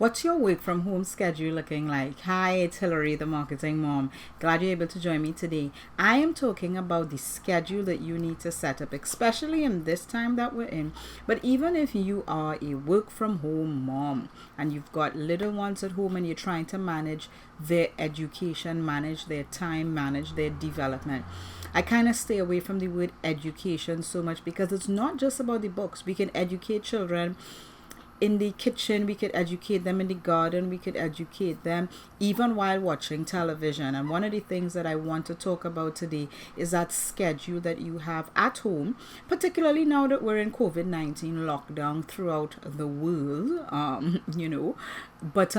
What's your work from home schedule looking like? Hi, it's Hillary, the marketing mom. Glad you're able to join me today. I am talking about the schedule that you need to set up, especially in this time that we're in. But even if you are a work from home mom and you've got little ones at home and you're trying to manage their education, manage their time, manage their development, I kind of stay away from the word education so much because it's not just about the books. We can educate children in the kitchen, we could educate them in the garden, we could educate them even while watching television. And one of the things that I want to talk about today is that schedule that you have at home, particularly now that we're in COVID-19 lockdown throughout the world, but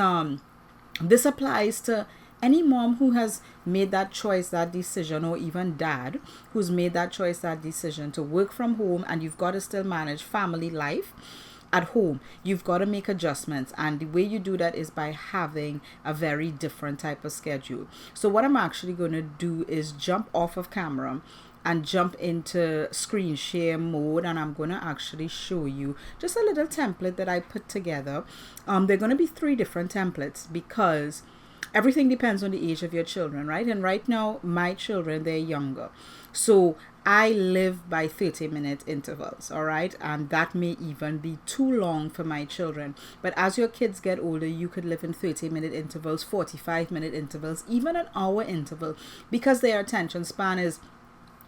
this applies to any mom who has made that choice, that decision, or even dad who's made that choice, that decision to work from home, and you've got to still manage family life at home. You've got to make adjustments, and the way you do that is by having a very different type of schedule. So what I'm actually going to do is jump off of camera and jump into screen share mode, and I'm going to actually show you just a little template that I put together. There are going to be 3 different templates because everything depends on the age of your children, right? And right now, my children, they're younger. So I live by 30-minute intervals, all right? And that may even be too long for my children. But as your kids get older, you could live in 30-minute intervals, 45-minute intervals, even an hour interval, because their attention span is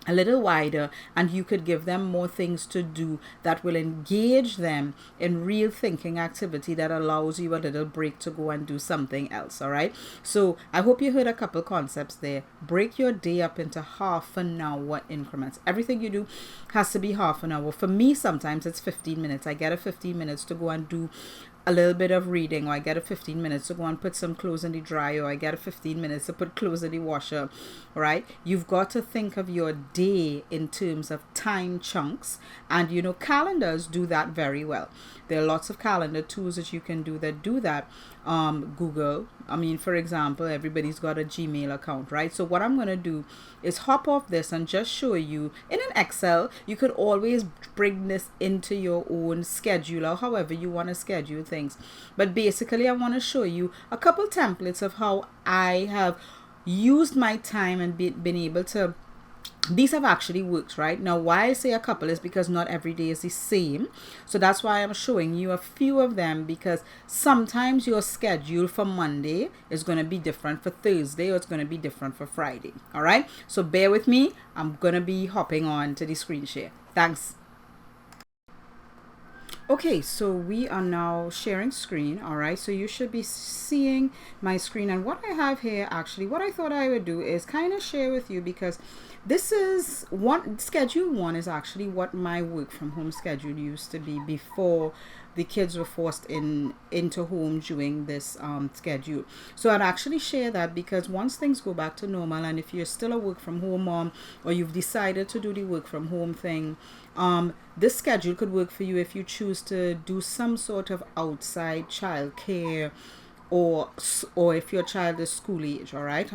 a little wider, and you could give them more things to do that will engage them in real thinking activity that allows you a little break to go and do something else. All right, so I hope you heard a couple concepts there. Break your day up into half an hour increments. Everything you do has to be half an hour. For me, sometimes it's 15 minutes. I get a 15 minutes to go and do a little bit of reading, or I get a 15 minutes to go and put some clothes in the dryer, or I get a 15 minutes to put clothes in the washer, right? You've got to think of your day in terms of time chunks, and calendars do that very well. There are lots of calendar tools that you can do that. Google, for example, everybody's got a Gmail account, right? So what I'm going to do is hop off this and just show you in an Excel. You could always bring this into your own schedule or however you want to schedule things. But basically, I want to show you a couple templates of how I have used my time and been able to. These have actually worked, right? Now, why I say a couple is because not every day is the same. So that's why I'm showing you a few of them, because sometimes your schedule for Monday is going to be different for Thursday, or it's going to be different for Friday. All right. So bear with me. I'm going to be hopping on to the screen share. Thanks. Okay, so we are now sharing screen. All right, so you should be seeing my screen, and what I have here, actually what I thought I would do is kind of share with you, because this is schedule 1 is actually what my work from home schedule used to be before the kids were forced into home during this schedule. So I'd actually share that, because once things go back to normal, and if you're still a work from home mom, or you've decided to do the work from home thing, this schedule could work for you if you choose to do some sort of outside childcare, or if your child is school age. All right,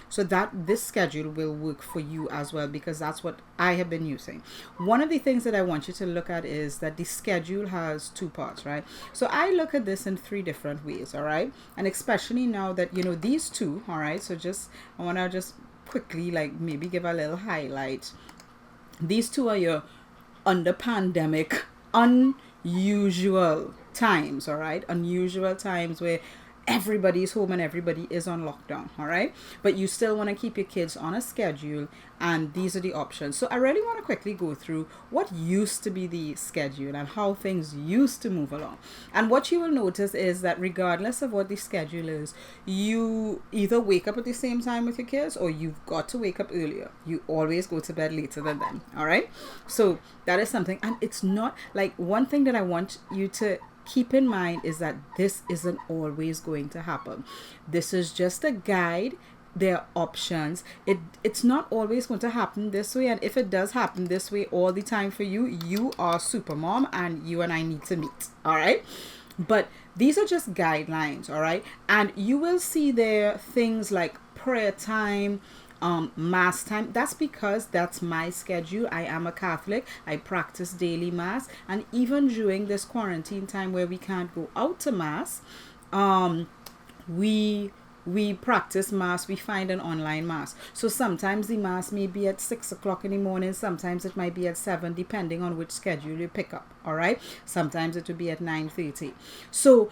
so that this schedule will work for you as well, because that's what I have been using. One of the things that I want you to look at is that the schedule has 2 parts, right? So I look at this in 3 different ways. All right, and especially now that these 2, all right, so I want to just quickly maybe give a little highlight. These 2 are your under pandemic unusual times. All right, unusual times where everybody's home and everybody is on lockdown. All right, but you still want to keep your kids on a schedule, and these are the options. So I really want to quickly go through what used to be the schedule and how things used to move along. And what you will notice is that regardless of what the schedule is, you either wake up at the same time with your kids, or you've got to wake up earlier. You always go to bed later than them. All right, so that is something. And it's not one thing that I want you to keep in mind is that this isn't always going to happen. This is just a guide. There are options. It's not always going to happen this way, and if it does happen this way all the time for you, you are super mom, and you and I need to meet. All right, but these are just guidelines. All right, and you will see there things like prayer time, mass time. That's because that's my schedule. I am a Catholic. I practice daily mass, and even during this quarantine time where we can't go out to mass, We practice mass, we find an online mass. So sometimes the mass may be at 6 o'clock in the morning, sometimes it might be at 7, depending on which schedule you pick up. All right, sometimes it will be at 9:30. So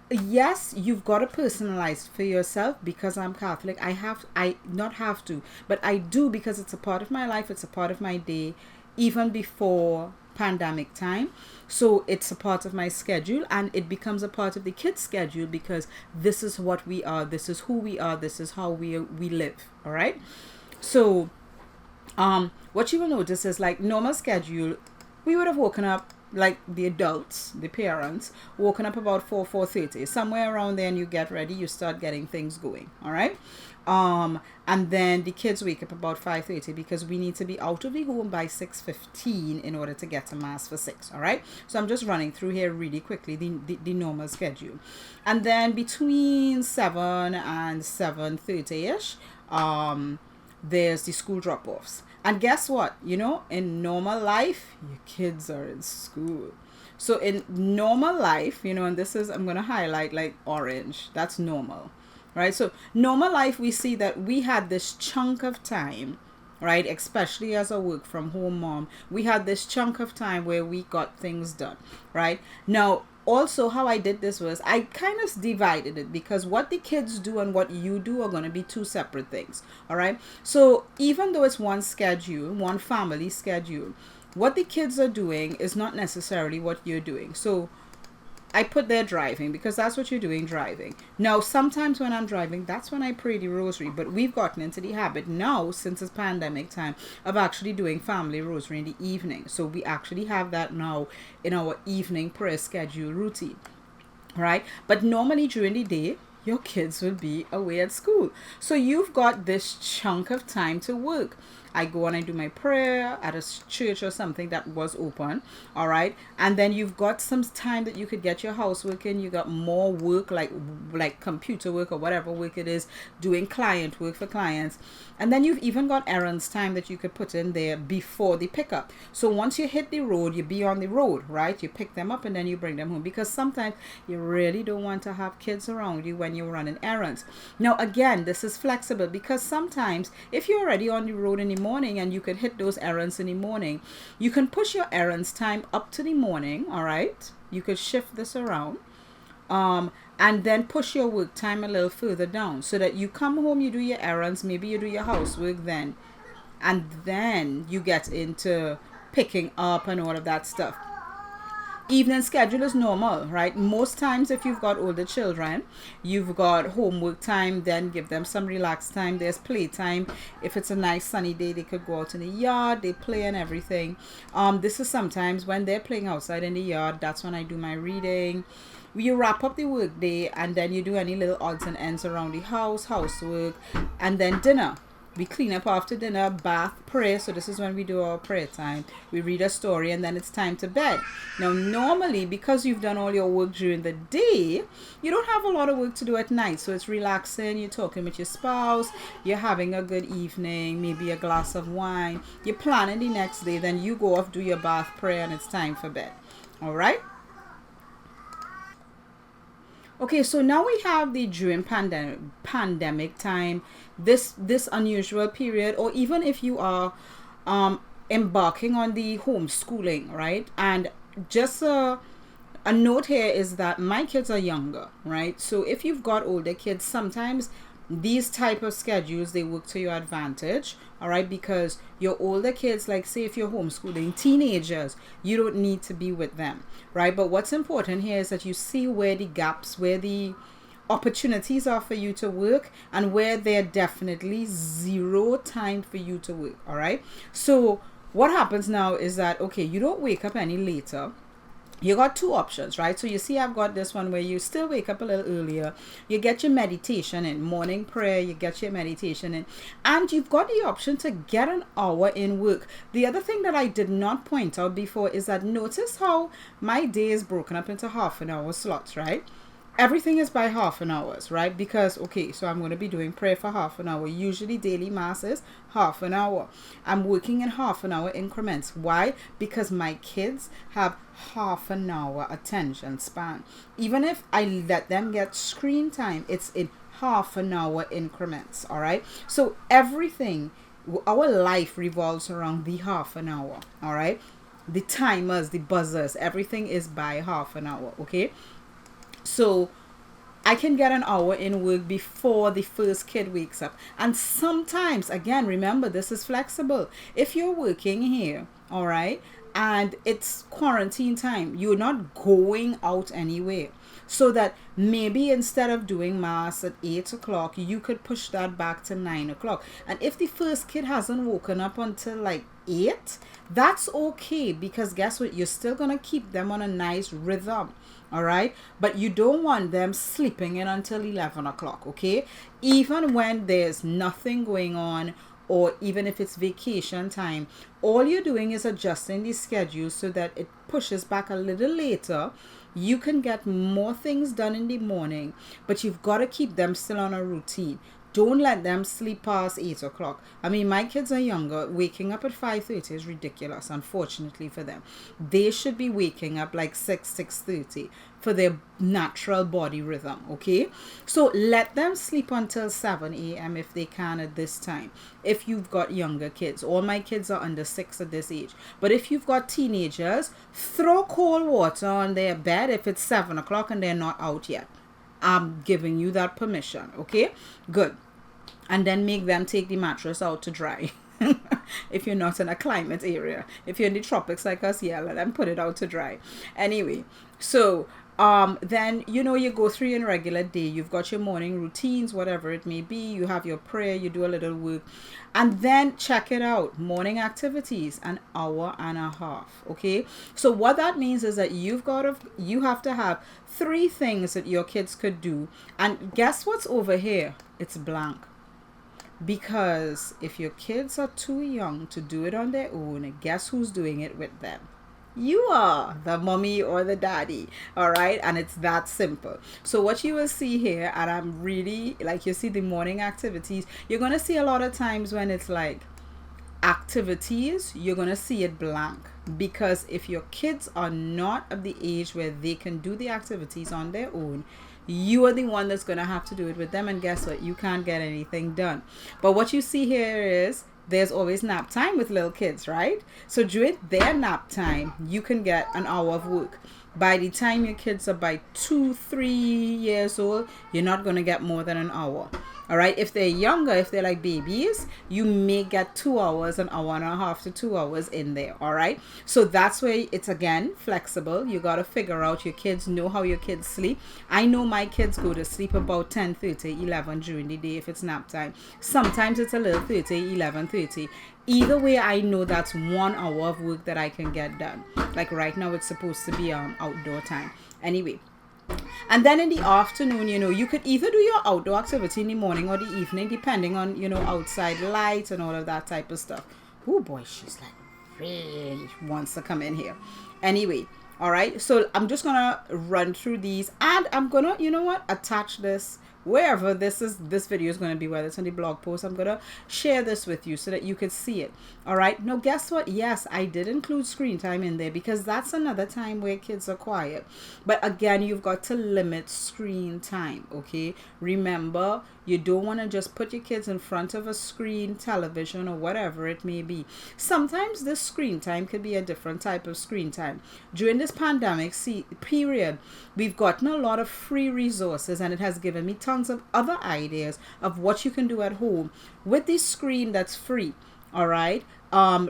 yes, you've got to personalize for yourself. Because I'm Catholic, I not have to, but I do, because it's a part of my life, it's a part of my day, even before pandemic time. So it's a part of my schedule, and it becomes a part of the kids' schedule, because this is what we are, this is who we are, this is how we live. All right. So what you will notice is, like, normal schedule, we would have woken up, like the adults, the parents, woken up about 4:30, somewhere around there, and you get ready, you start getting things going. All right. And then the kids wake up about 5:30, because we need to be out of the home by 6:15 in order to get to mass for 6. All right. So I'm just running through here really quickly the normal schedule. And then between 7 and 7:30 ish, there's the school drop-offs. And guess what? In normal life, your kids are in school. So in normal life, and this is, I'm going to highlight like orange, that's normal, right? So normal life, we see that we had this chunk of time, right? Especially as a work from home mom, we had this chunk of time where we got things done, right? Now, also, how I did this was I kind of divided it, because what the kids do and what you do are going to be two separate things. All right. So even though it's one schedule, one family schedule, what the kids are doing is not necessarily what you're doing. So I put there driving, because that's what you're doing, driving. Now, sometimes when I'm driving, that's when I pray the rosary. But we've gotten into the habit now, since it's pandemic time, of actually doing family rosary in the evening. So we actually have that now in our evening prayer schedule routine, right? But normally during the day, your kids will be away at school. So you've got this chunk of time to work. I go and I do my prayer at a church or something that was open. All right. And then you've got some time that you could get your housework in. You got more work, like computer work or whatever work it is, doing client work for clients. And then you've even got errands time that you could put in there before the pickup. So once you hit the road, you be on the road, right? You pick them up and then you bring them home, because sometimes you really don't want to have kids around you when you're running errands. Now, again, this is flexible, because sometimes if you're already on the road in the morning and you could hit those errands in the morning, you can push your errands time up to the morning. All right. You could shift this around. And then push your work time a little further down, so that you come home, you do your errands, maybe you do your housework then, and then you get into picking up and all of that stuff. Evening schedule is normal, right? Most times if you've got older children, you've got homework time, then give them some relaxed time. There's play time. If it's a nice sunny day, they could go out in the yard, they play and everything. This is sometimes when they're playing outside in the yard, that's when I do my reading. You wrap up the work day, and then you do any little odds and ends around the house, housework, and then dinner. We clean up after dinner, bath, prayer. So this is when we do our prayer time. We read a story, and then it's time to bed. Now, normally, because you've done all your work during the day, you don't have a lot of work to do at night. So it's relaxing. You're talking with your spouse. You're having a good evening, maybe a glass of wine. You're planning the next day. Then you go off, do your bath, prayer, and it's time for bed. All right? Okay, so now we have the during pandemic time, this unusual period, or even if you are embarking on the homeschooling, right? And just a note here is that my kids are younger, right? So if you've got older kids, sometimes these type of schedules, they work to your advantage, all right? Because your older kids, like say if you're homeschooling teenagers, you don't need to be with them, right? But what's important here is that you see where the gaps, where the opportunities are for you to work, and where there definitely zero time for you to work, all right? So what happens now is that, okay, you don't wake up any later. You got two options, right? So you see I've got this one where you still wake up a little earlier. You get your meditation in, morning prayer, you get your meditation in, and you've got the option to get an hour in work. The other thing that I did not point out before is that notice how my day is broken up into half an hour slots, right? everything is by half an hour, right? Because, okay, so I'm going to be doing prayer for half an hour. Usually daily mass is half an hour. I'm working in half an hour increments. Why? Because my kids have half an hour attention span. Even if I let them get screen time, it's in half an hour increments. All right. So everything, our life revolves around the half an hour. All right. The timers, the buzzers, everything is by half an hour. Okay. So I can get an hour in work before the first kid wakes up. And sometimes, again, remember, this is flexible. If you're working here, all right, and it's quarantine time, you're not going out anywhere. So that maybe instead of doing mass at 8 o'clock, you could push that back to 9 o'clock. And if the first kid hasn't woken up until like 8, that's okay, because guess what? You're still going to keep them on a nice rhythm. All right, but you don't want them sleeping in until 11 o'clock. Okay, even when there's nothing going on, or even if it's vacation time, all you're doing is adjusting the schedule so that it pushes back a little later. You can get more things done in the morning, but you've got to keep them still on a routine. Don't let them sleep past 8 o'clock. I mean, my kids are younger. Waking up at 5:30 is ridiculous, unfortunately for them. They should be waking up like 6:30 for their natural body rhythm, okay? So let them sleep until 7 a.m. if they can at this time. If you've got younger kids, all my kids are under 6 at this age. But if you've got teenagers, throw cold water on their bed if it's 7 o'clock and they're not out yet. I'm giving you that permission, okay? Good. And then make them take the mattress out to dry. If you're not in a climate area. If you're in the tropics like us, yeah, let them put it out to dry. Anyway, so then, you know, you go through your regular day. You've got your morning routines, whatever it may be. You have your prayer, you do a little work. And then check it out. Morning activities, an hour and a half. Okay. So what that means is that you have to have 3 things that your kids could do. And guess what's over here? It's blank. Because if your kids are too young to do it on their own, guess who's doing it with them? You are, the mommy or the daddy. All right. And it's that simple. So what you will see here, and I'm really like, you see the morning activities, you're going to see a lot of times when it's like activities, you're going to see it blank. Because if your kids are not at the age where they can do the activities on their own, you are the one that's going to have to do it with them. And guess what? You can't get anything done. But what you see here is there's always nap time with little kids, right? So during their nap time, you can get an hour of work. By the time your kids are by 2-3 years old, you're not going to get more than an hour. All right. If they're younger, if they're like babies, you may get 2 hours, an hour and a half to 2 hours in there. All right. So that's where it's, again, flexible. You got to figure out your kids, know how your kids sleep. I know my kids go to sleep about 10:30, 11 during the day if it's nap time. Sometimes it's a little 11:30. Either way, I know that's 1 hour of work that I can get done. Like right now, it's supposed to be outdoor time. Anyway. And then in the afternoon, you know, you could either do your outdoor activity in the morning or the evening, depending on, you know, outside lights and all of that type of stuff. Oh boy, she's like really wants to come in here. Anyway, all right. So I'm just going to run through these, and I'm going to, you know what, attach this wherever this video is going to be, whether it's on the blog post. I'm going to share this with you so that you could see it. All right. Now, guess what? Yes, I did include screen time in there because that's another time where kids are quiet. But again, you've got to limit screen time. Okay. Remember, you don't want to just put your kids in front of a screen, television, or whatever it may be. Sometimes this screen time could be a different type of screen time. During this pandemic period, we've gotten a lot of free resources, and it has given me tons of other ideas of what you can do at home with this screen that's free. All right.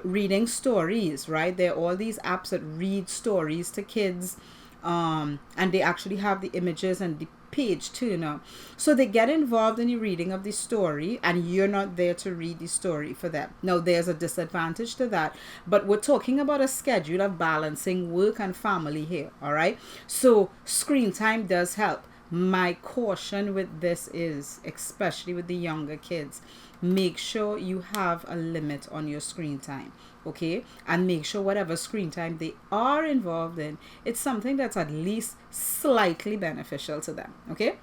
Reading stories, right? There are all these apps that read stories to kids, and they actually have the images and the page turner, so they get involved in the reading of the story, and you're not there to read the story for them. Now, there's a disadvantage to that, but we're talking about a schedule of balancing work and family here. All right. So screen time does help. My caution with this is, especially with the younger kids, make sure you have a limit on your screen time. okay? And make sure whatever screen time they are involved in, it's something that's at least slightly beneficial to them, okay?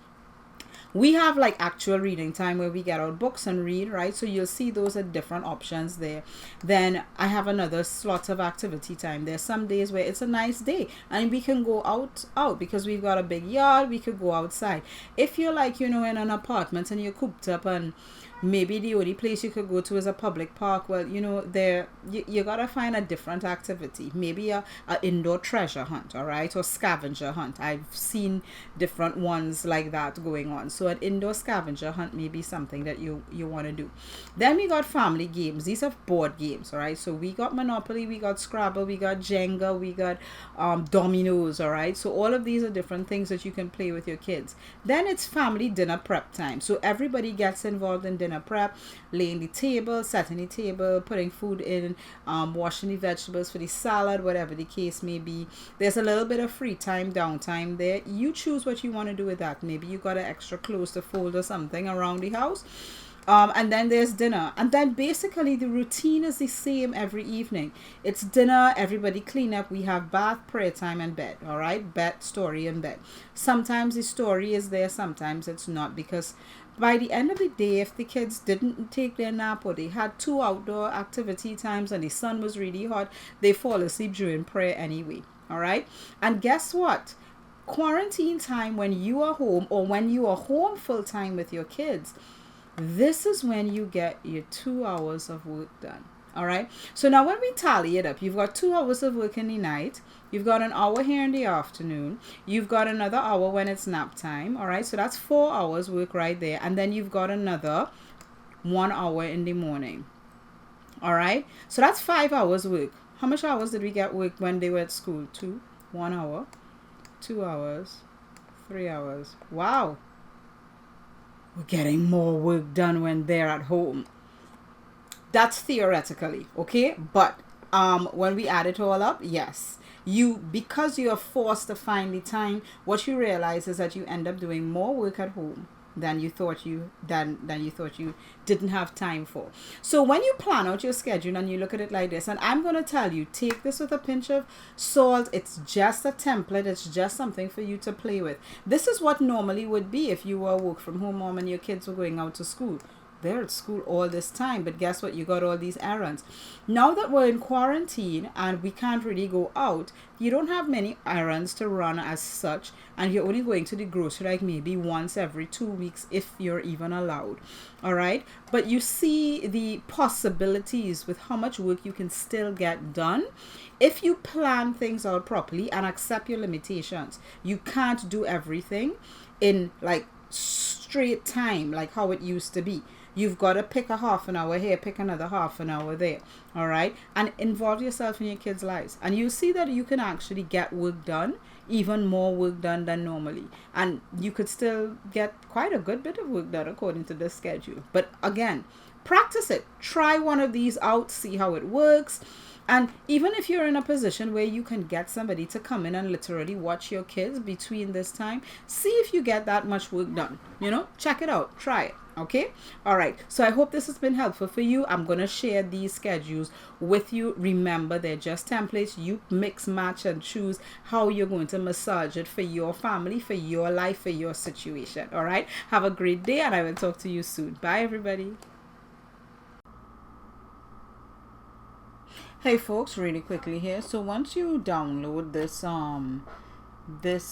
We have like actual reading time where we get out books and read, right? So you'll see those are different options there. Then I have another slot of activity time. There's some days where it's a nice day and we can go out because we've got a big yard. We could go outside. If you're like, in an apartment and you're cooped up and maybe the only place you could go to is a public park, well, there you gotta find a different activity, maybe a indoor treasure hunt, all right, or scavenger hunt. I've seen different ones like that going on. So an indoor scavenger hunt may be something that you want to do. Then we got family games. These are board games, all right? So we got Monopoly, we got Scrabble, we got Jenga, we got dominoes, all right? So all of these are different things that you can play with your kids. Then it's family dinner prep time. So everybody gets involved in dinner prep, laying the table, setting the table, putting food in, washing the vegetables for the salad, whatever the case may be. There's a little bit of free time, downtime there. You choose what you want to do with that. Maybe you got an extra clothes to fold or something around the house. And then there's dinner. And then basically the routine is the same every evening. It's dinner, everybody clean up, we have bath, prayer time, and bed. All right, bed, story, and bed. Sometimes the story is there, sometimes it's not, because by the end of the day, if the kids didn't take their nap or they had 2 outdoor activity times and the sun was really hot, they fall asleep during prayer anyway. All right. And guess what? Quarantine time, when you are home or when you are home full time with your kids, this is when you get your 2 hours of work done. All right. So now when we tally it up, you've got 2 hours of work in the night. You've got an hour here in the afternoon. You've got another hour when it's nap time. All right. So that's 4 hours work right there. And then you've got another 1 hour in the morning. All right. So that's 5 hours work. How much hours did we get work when they were at school? 2, 1 hour, 2 hours, 3 hours. Wow. We're getting more work done when they're at home. That's theoretically, okay? But when we add it all up, yes. Because you are forced to find the time, what you realize is that you end up doing more work at home than you thought you didn't have time for. So when you plan out your schedule and you look at it like this, and I'm going to tell you, take this with a pinch of salt. It's just a template. It's just something for you to play with. This is what normally would be if you were a work from home mom and your kids were going out to school. They're at school all this time, but guess what? You got all these errands. Now that we're in quarantine and we can't really go out, you don't have many errands to run as such, and you're only going to the grocery like maybe once every 2 weeks if you're even allowed. All right, but you see the possibilities with how much work you can still get done if you plan things out properly and accept your limitations. You can't do everything in like straight time like how it used to be. You've got to pick a half an hour here, pick another half an hour there, all right? And involve yourself in your kids' lives. And you see that you can actually get work done, even more work done than normally. And you could still get quite a good bit of work done according to the schedule. But again, practice it. Try one of these out, see how it works. And even if you're in a position where you can get somebody to come in and literally watch your kids between this time, see if you get that much work done. Check it out, try it. Okay. All right. So I hope this has been helpful for you. I'm going to share these schedules with you. Remember, they're just templates. You mix, match, and choose how you're going to massage it for your family, for your life, for your situation. All right. Have a great day, and I will talk to you soon. Bye, everybody. Hey folks, really quickly here. So once you download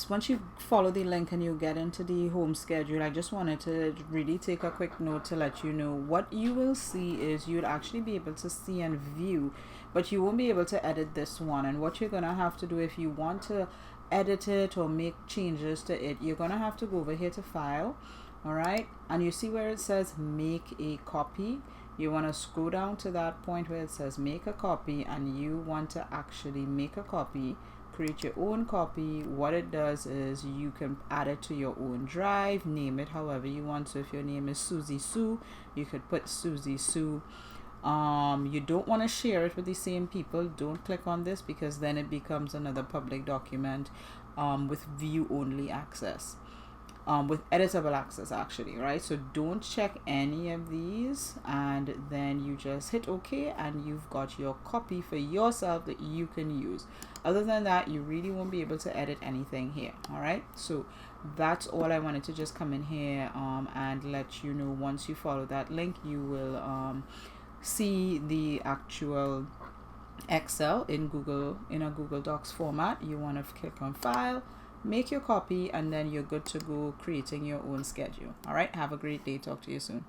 once you follow the link and you get into the home schedule, I just wanted to really take a quick note to let you know what you will see is you'll actually be able to see and view, but you won't be able to edit this one. And what you're going to have to do if you want to edit it or make changes to it, you're going to have to go over here to file. All right. And you see where it says make a copy. You want to scroll down to that point where it says make a copy, and you want to actually make a copy, create your own copy. What it does is you can add it to your own drive, name it however you want. So if your name is Susie Sue, you could put Susie Sue. You don't want to share it with the same people. Don't click on this because then it becomes another public document with view only access. with editable access actually, right? So don't check any of these, and then you just hit OK, and you've got your copy for yourself that you can use. Other than that, you really won't be able to edit anything here. All right, so that's all I wanted to just come in here and let you know. Once you follow that link, you will see the actual Excel in a Google Docs format. You want to click on File, make your copy, and then you're good to go creating your own schedule. All right, have a great day. Talk to you soon.